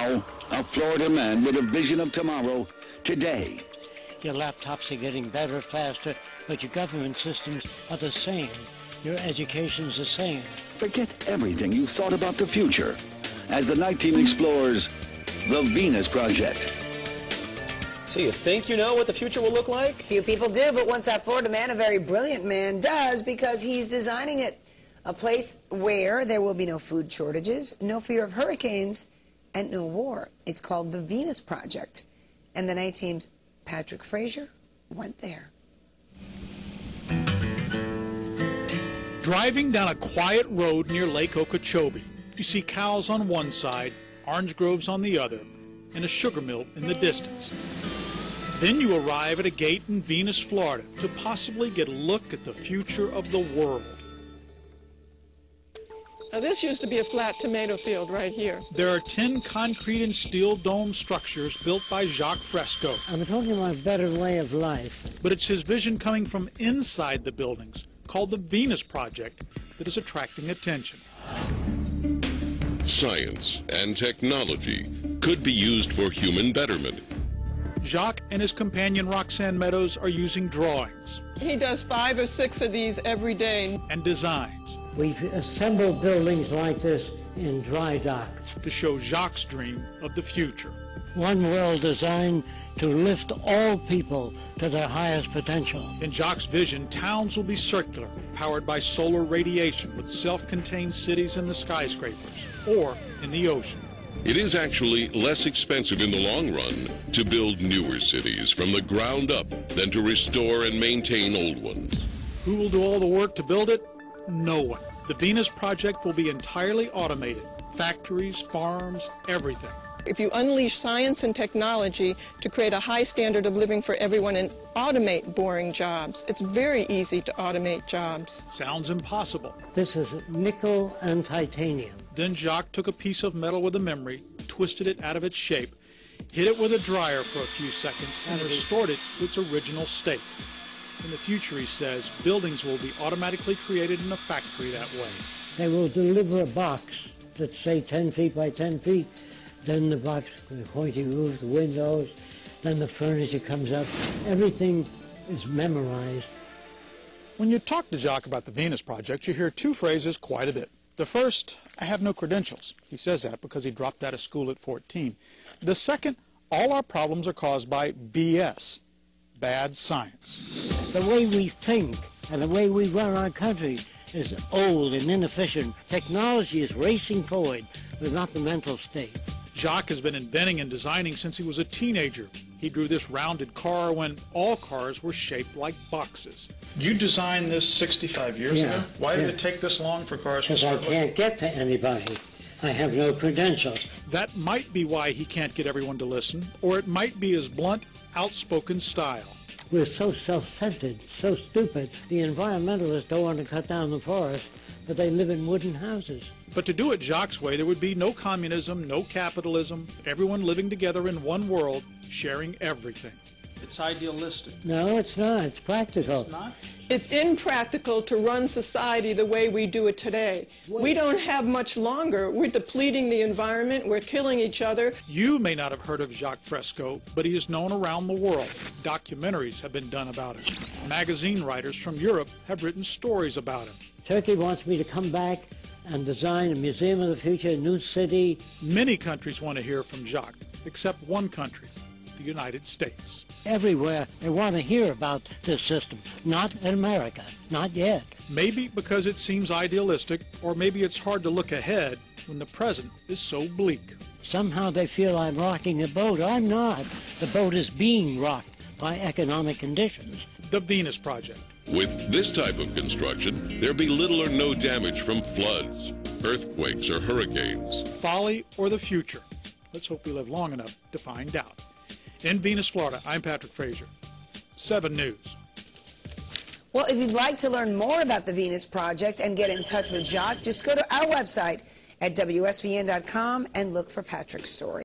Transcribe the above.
Now, a Florida man with a vision of tomorrow, today. Your laptops are getting better, faster, but your government systems are the same. Your education's the same. Forget everything you thought about the future as the night team explores the Venus Project. So you think you know what the future will look like? Few people do, but once that Florida man, a very brilliant man, does, because he's designing it. A place where there will be no food shortages, no fear of hurricanes, and no war. It's called the Venus Project. And the night team's Patrick Frazier went there. Driving down a quiet road near Lake Okeechobee, you see cows on one side, orange groves on the other, and a sugar mill in the distance. Then you arrive at a gate in Venus, Florida, to possibly get a look at the future of the world. Now, this used to be a flat tomato field right here. There are 10 concrete and steel dome structures built by Jacques Fresco. I'm talking about a better way of life. But it's his vision coming from inside the buildings, called the Venus Project, that is attracting attention. Science and technology could be used for human betterment. Jacques and his companion Roxanne Meadows are using drawings. He does 5 or 6 of these every day. And designs. We've assembled buildings like this in dry dock. To show Jacques' dream of the future. One world designed to lift all people to their highest potential. In Jacques' vision, towns will be circular, powered by solar radiation with self-contained cities in the skyscrapers or in the ocean. It is actually less expensive in the long run to build newer cities from the ground up than to restore and maintain old ones. Who will do all the work to build it? No one. The Venus Project will be entirely automated. Factories, farms, everything. If you unleash science and technology to create a high standard of living for everyone and automate boring jobs, it's very easy to automate jobs. Sounds impossible. This is nickel and titanium. Then Jacques took a piece of metal with a memory, twisted it out of its shape, hit it with a dryer for a few seconds, and restored it to its original state. In the future, he says, buildings will be automatically created in a factory that way. They will deliver a box that's, say, 10 feet by 10 feet. Then the box with the pointy roof, the windows, then the furniture comes up. Everything is memorized. When you talk to Jacques about the Venus Project, you hear 2 phrases quite a bit. The first, I have no credentials. He says that because he dropped out of school at 14. The second, all our problems are caused by BS, bad science. The way we think and the way we run our country is old and inefficient. Technology is racing forward, but not the mental state. Jacques has been inventing and designing since he was a teenager. He drew this rounded car when all cars were shaped like boxes. You designed this 65 years ago? Why did it take this long for cars to start? Because I can't get to anybody. I have no credentials. That might be why he can't get everyone to listen, or it might be his blunt, outspoken style. We're so self-centered, so stupid. The environmentalists don't want to cut down the forest, but they live in wooden houses. But to do it Jacques' way, there would be no communism, no capitalism, everyone living together in one world, sharing everything. It's idealistic. No, it's not. It's practical. It's not? It's impractical to run society the way we do it today. We don't have much longer. We're depleting the environment. We're killing each other. You may not have heard of Jacques Fresco, but he is known around the world. Documentaries have been done about him. Magazine writers from Europe have written stories about him. Turkey wants me to come back and design a museum of the future, a new city. Many countries want to hear from Jacques, except one country, the United States. Everywhere they want to hear about this system. Not in America. Not yet. Maybe because it seems idealistic, or maybe it's hard to look ahead when the present is so bleak. Somehow they feel I'm rocking the boat. I'm not. The boat is being rocked by economic conditions. The Venus Project. With this type of construction, there'll be little or no damage from floods, earthquakes, or hurricanes. Folly or the future? Let's hope we live long enough to find out. In Venus, Florida, I'm Patrick Frazier, 7 News. Well, if you'd like to learn more about the Venus Project and get in touch with Jacques, just go to our website at WSVN.com and look for Patrick's story.